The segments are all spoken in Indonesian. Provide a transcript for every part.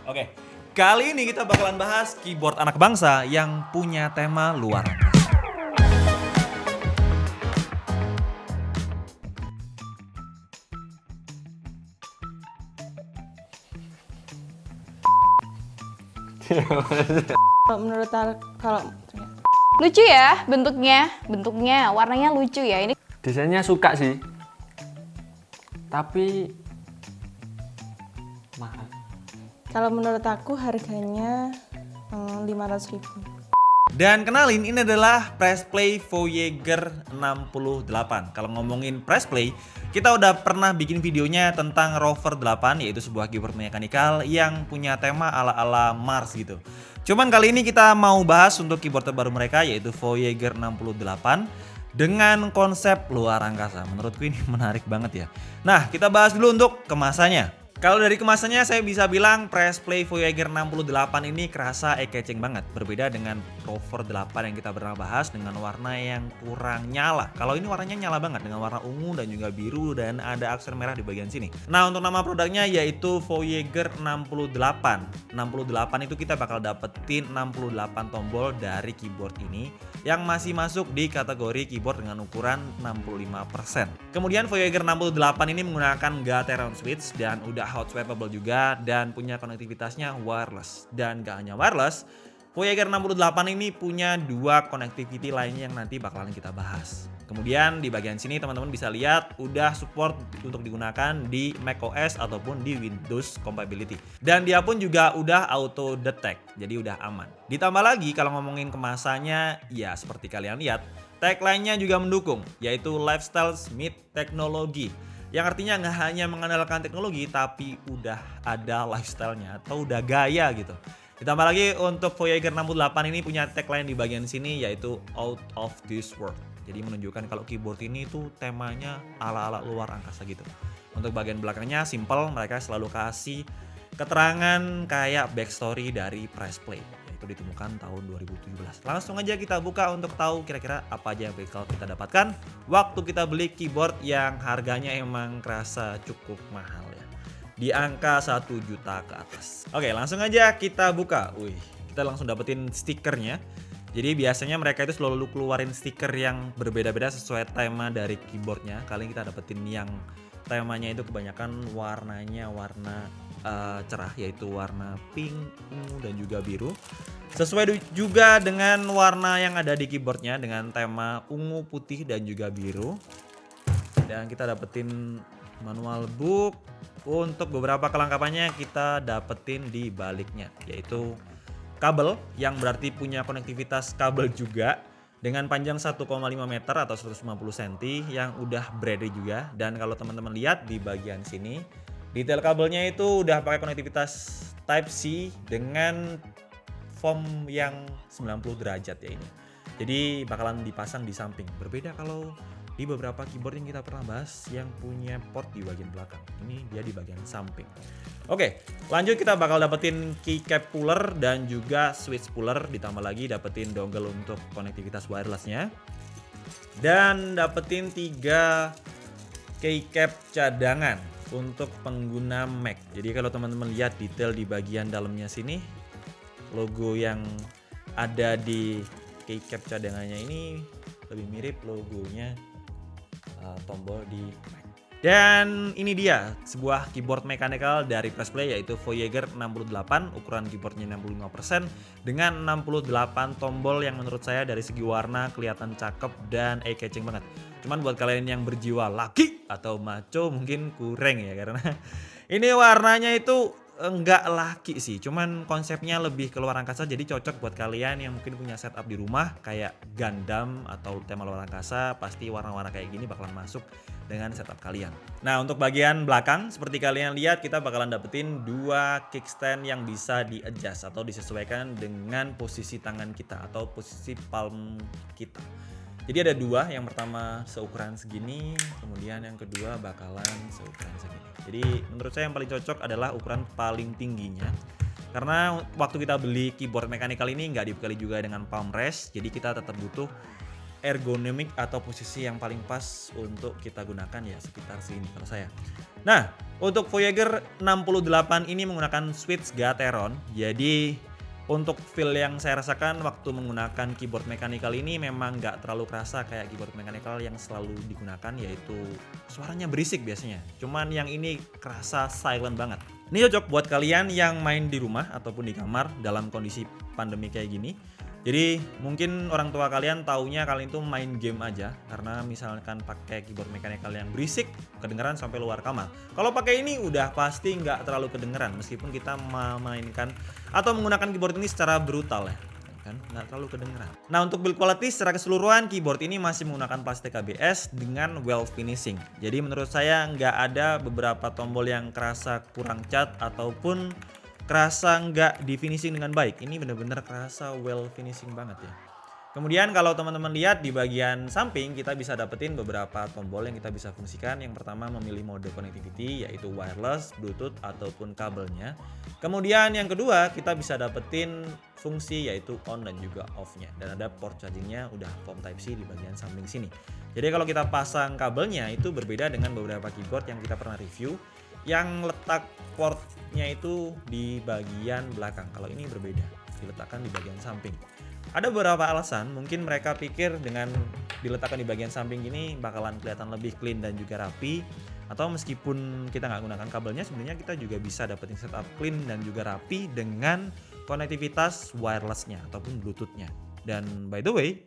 Oke, kali ini kita bakalan bahas keyboard anak bangsa yang punya tema luar angkasa. Kalau menurut kalau lucu ya bentuknya warnanya lucu ya ini. Desainnya suka sih, tapi mahal. Kalau menurut aku harganya 500.000. Dan kenalin, ini adalah Press Play Voyager 68. Kalau ngomongin Press Play, kita udah pernah bikin videonya tentang Rover 8, yaitu sebuah keyboard mekanikal yang punya tema ala-ala Mars gitu. Cuman kali ini kita mau bahas untuk keyboard terbaru mereka, yaitu Voyager 68 dengan konsep luar angkasa. Menurutku ini menarik banget ya. Nah, kita bahas dulu untuk kemasannya. Kalau dari kemasannya saya bisa bilang Press Play Voyager 68 ini kerasa eye-catching banget. Berbeda dengan Rover 8 yang kita pernah bahas dengan warna yang kurang nyala. Kalau ini warnanya nyala banget dengan warna ungu dan juga biru dan ada aksen merah di bagian sini. Nah, untuk nama produknya yaitu Voyager 68. 68 itu kita bakal dapetin 68 tombol dari keyboard ini yang masih masuk di kategori keyboard dengan ukuran 65%. Kemudian Voyager 68 ini menggunakan Gateron switch dan udah hot swappable juga dan punya konektivitasnya wireless. Dan gak hanya wireless, Voyager 68 ini punya dua connectivity lainnya yang nanti bakalan kita bahas. Kemudian di bagian sini teman-teman bisa lihat udah support untuk digunakan di macOS ataupun di Windows compatibility. Dan dia pun juga udah auto detect, jadi udah aman. Ditambah lagi kalau ngomongin kemasannya, ya seperti kalian lihat, tagline-nya juga mendukung, yaitu Lifestyle Meet Technology. Yang artinya nggak hanya mengandalkan teknologi, tapi udah ada lifestyle-nya atau udah gaya gitu. Ditambah lagi untuk Voyager 68 ini punya tagline di bagian sini yaitu Out of this world. Jadi menunjukkan kalau keyboard ini tuh temanya ala-ala luar angkasa gitu. Untuk bagian belakangnya simple, mereka selalu kasih keterangan kayak backstory dari Press Play. Itu ditemukan tahun 2017. Langsung aja kita buka untuk tahu kira-kira apa aja yang bakal kita dapatkan waktu kita beli keyboard yang harganya emang kerasa cukup mahal ya. Di angka 1 juta ke atas. Oke, langsung aja kita buka. Wih, kita langsung dapetin stikernya. Jadi biasanya mereka itu selalu keluarin stiker yang berbeda-beda sesuai tema dari keyboardnya. Kali ini kita dapetin yang temanya itu kebanyakan warnanya warna cerah, yaitu warna pink, ungu, dan juga biru. Sesuai juga dengan warna yang ada di keyboardnya dengan tema ungu, putih, dan juga biru. Dan kita dapetin manual book. Untuk beberapa kelengkapannya kita dapetin di baliknya, yaitu kabel yang berarti punya konektivitas kabel juga dengan panjang 1,5 meter atau 150 cm yang udah braided juga. Dan kalau teman-teman lihat di bagian sini, detail kabelnya itu udah pakai konektivitas Type C dengan foam yang 90 derajat ya ini. Jadi bakalan dipasang di samping. Berbeda kalau di beberapa keyboard yang kita pernah bahas yang punya port di bagian belakang. Ini dia di bagian samping. Oke, lanjut kita bakal dapetin keycap puller dan juga switch puller. Ditambah lagi dapetin dongle untuk konektivitas wirelessnya. Dan dapetin 3 keycap cadangan untuk pengguna Mac. Jadi kalau teman-teman lihat detail di bagian dalamnya sini, logo yang ada di keycap cadangannya ini lebih mirip logonya tombol di Mac. Dan ini dia sebuah keyboard mechanical dari Press Play yaitu Voyager 68, ukuran keyboardnya 65% dengan 68 tombol yang menurut saya dari segi warna kelihatan cakep dan eye-catching banget. Cuman buat kalian yang berjiwa laki atau macho mungkin kurang ya, karena ini warnanya itu enggak laki sih, cuman konsepnya lebih keluar angkasa, jadi cocok buat kalian yang mungkin punya setup di rumah kayak Gundam atau tema luar angkasa. Pasti warna-warna kayak gini bakalan masuk dengan setup kalian. Nah, untuk bagian belakang seperti kalian lihat kita bakalan dapetin 2 kickstand yang bisa di-adjust atau disesuaikan dengan posisi tangan kita atau posisi palm kita. Jadi ada 2, yang pertama seukuran segini, kemudian yang kedua bakalan seukuran segini. Jadi menurut saya yang paling cocok adalah ukuran paling tingginya. Karena waktu kita beli keyboard mechanical ini nggak dibekali juga dengan palm rest, jadi kita tetap butuh ergonomik atau posisi yang paling pas untuk kita gunakan ya sekitar sini kalau saya. Nah, untuk Voyager 68 ini menggunakan switch Gateron. Jadi untuk feel yang saya rasakan waktu menggunakan keyboard mechanical ini memang nggak terlalu kerasa kayak keyboard mechanical yang selalu digunakan, yaitu suaranya berisik biasanya. Cuman yang ini kerasa silent banget. Ini cocok buat kalian yang main di rumah ataupun di kamar dalam kondisi pandemi kayak gini. Jadi mungkin orang tua kalian taunya kalian itu main game aja karena misalkan pakai keyboard mechanical yang berisik kedengeran sampai luar kamar. Kalau pakai ini udah pasti nggak terlalu kedengeran meskipun kita memainkan atau menggunakan keyboard ini secara brutal ya kan, nggak terlalu kedengeran. Nah untuk build quality secara keseluruhan keyboard ini masih menggunakan plastik ABS dengan well finishing. Jadi menurut saya nggak ada beberapa tombol yang kerasa kurang cat ataupun kerasa nggak di finishing dengan baik. Ini bener-bener kerasa well finishing banget ya. Kemudian kalau teman-teman lihat di bagian samping kita bisa dapetin beberapa tombol yang kita bisa fungsikan. Yang pertama memilih mode connectivity yaitu wireless, bluetooth ataupun kabelnya. Kemudian yang kedua kita bisa dapetin fungsi yaitu on dan juga off-nya. Dan ada port chargingnya udah form type C di bagian samping sini. Jadi kalau kita pasang kabelnya itu berbeda dengan beberapa keyboard yang kita pernah review yang letak portnya itu di bagian belakang. Kalau ini berbeda, diletakkan di bagian samping. Ada beberapa alasan, mungkin mereka pikir dengan diletakkan di bagian samping ini bakalan kelihatan lebih clean dan juga rapi. Atau meskipun kita nggak gunakan kabelnya, sebenarnya kita juga bisa dapetin setup clean dan juga rapi dengan konektivitas wirelessnya ataupun bluetoothnya. Dan by the way,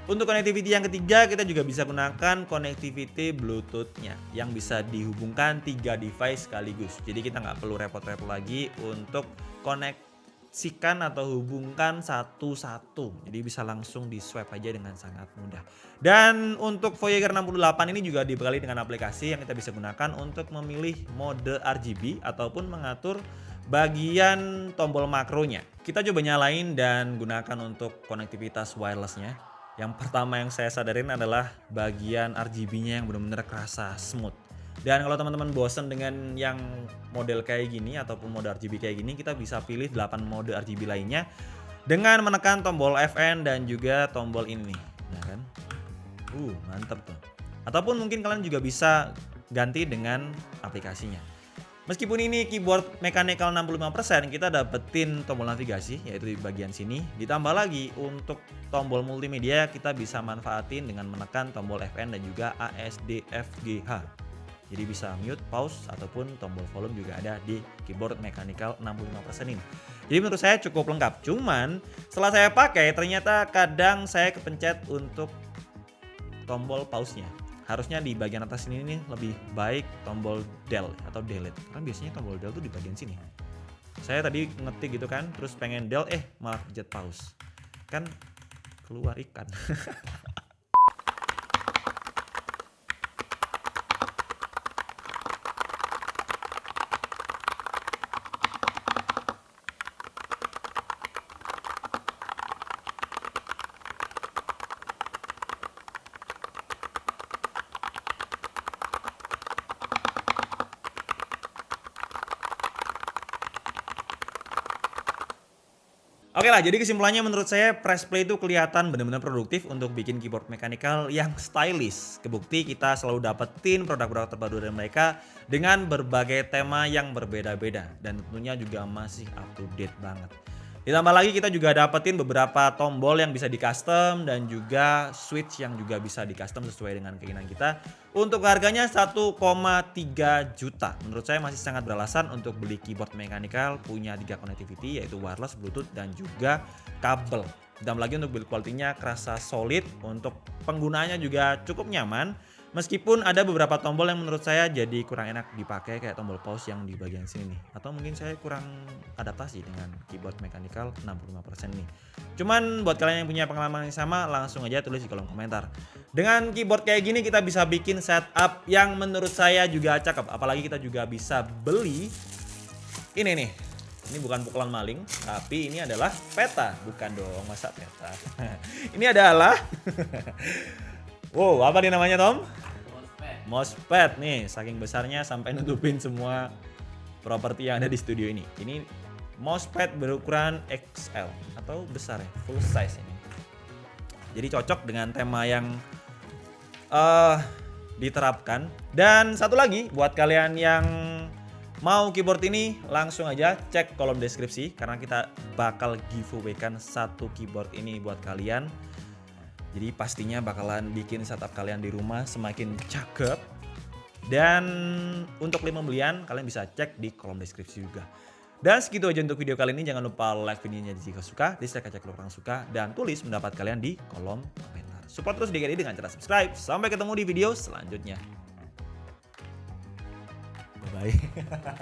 untuk connectivity yang ketiga kita juga bisa gunakan connectivity Bluetooth-nya yang bisa dihubungkan 3 device sekaligus. Jadi kita nggak perlu repot-repot lagi untuk koneksikan atau hubungkan satu-satu. Jadi bisa langsung di swipe aja dengan sangat mudah. Dan untuk Voyager 68 ini juga dibekali dengan aplikasi yang kita bisa gunakan untuk memilih mode RGB ataupun mengatur bagian tombol makronya. Kita coba nyalain dan gunakan untuk konektivitas wirelessnya. Yang pertama yang saya sadarin adalah bagian RGB-nya yang benar-benar kerasa smooth. Dan kalau teman-teman bosen dengan yang model kayak gini ataupun mode RGB kayak gini, kita bisa pilih 8 mode RGB lainnya dengan menekan tombol FN dan juga tombol ini. Nah kan? Mantep tuh. Ataupun mungkin kalian juga bisa ganti dengan aplikasinya. Meskipun ini keyboard mechanical 65%, kita dapetin tombol navigasi yaitu di bagian sini. Ditambah lagi untuk tombol multimedia kita bisa manfaatin dengan menekan tombol FN dan juga ASDFGH. Jadi bisa mute, pause ataupun tombol volume juga ada di keyboard mechanical 65% ini. Jadi menurut saya cukup lengkap. Cuman setelah saya pakai ternyata kadang saya kepencet untuk tombol pause-nya. Harusnya di bagian atas ini nih lebih baik tombol del atau delete. Karena biasanya tombol del tuh di bagian sini. Saya tadi ngetik gitu kan, terus pengen del malah pencet pause. Kan keluar ikan. Oke lah, jadi kesimpulannya menurut saya Press Play itu kelihatan benar-benar produktif untuk bikin keyboard mechanical yang stylish. Kebukti kita selalu dapetin produk-produk terbaru dari mereka dengan berbagai tema yang berbeda-beda dan tentunya juga masih up to date banget. Ditambah lagi kita juga dapetin beberapa tombol yang bisa di custom dan juga switch yang juga bisa di custom sesuai dengan keinginan kita. Untuk harganya 1,3 juta. Menurut saya masih sangat beralasan untuk beli keyboard mechanical punya 3 connectivity yaitu wireless, bluetooth dan juga kabel. Ditambah lagi untuk build quality-nya kerasa solid, untuk penggunaannya juga cukup nyaman. Meskipun ada beberapa tombol yang menurut saya jadi kurang enak dipakai kayak tombol pause yang di bagian sini nih. Atau mungkin saya kurang adaptasi dengan keyboard mechanical 65% nih. Cuman buat kalian yang punya pengalaman yang sama langsung aja tulis di kolom komentar. Dengan keyboard kayak gini kita bisa bikin setup yang menurut saya juga cakep. Apalagi kita juga bisa beli ini nih. Ini bukan pukulan maling, tapi ini adalah peta. Bukan dong, masa peta. Ini adalah wow, apa nih namanya Tom? Mousepad nih, saking besarnya sampai nutupin semua properti yang ada di studio ini. Ini mousepad berukuran XL atau besar ya, full size ini. Jadi cocok dengan tema yang diterapkan. Dan satu lagi buat kalian yang mau keyboard ini, langsung aja cek kolom deskripsi karena kita bakal giveaway kan satu keyboard ini buat kalian. Jadi pastinya bakalan bikin setup kalian di rumah semakin cakep. Dan untuk link pembelian kalian bisa cek di kolom deskripsi juga. Dan segitu aja untuk video kali ini. Jangan lupa like videonya jika suka, dislike aja kalau kurang suka, dan tulis pendapat kalian di kolom komentar. Support terus DKD dengan cara subscribe. Sampai ketemu di video selanjutnya. Bye-bye.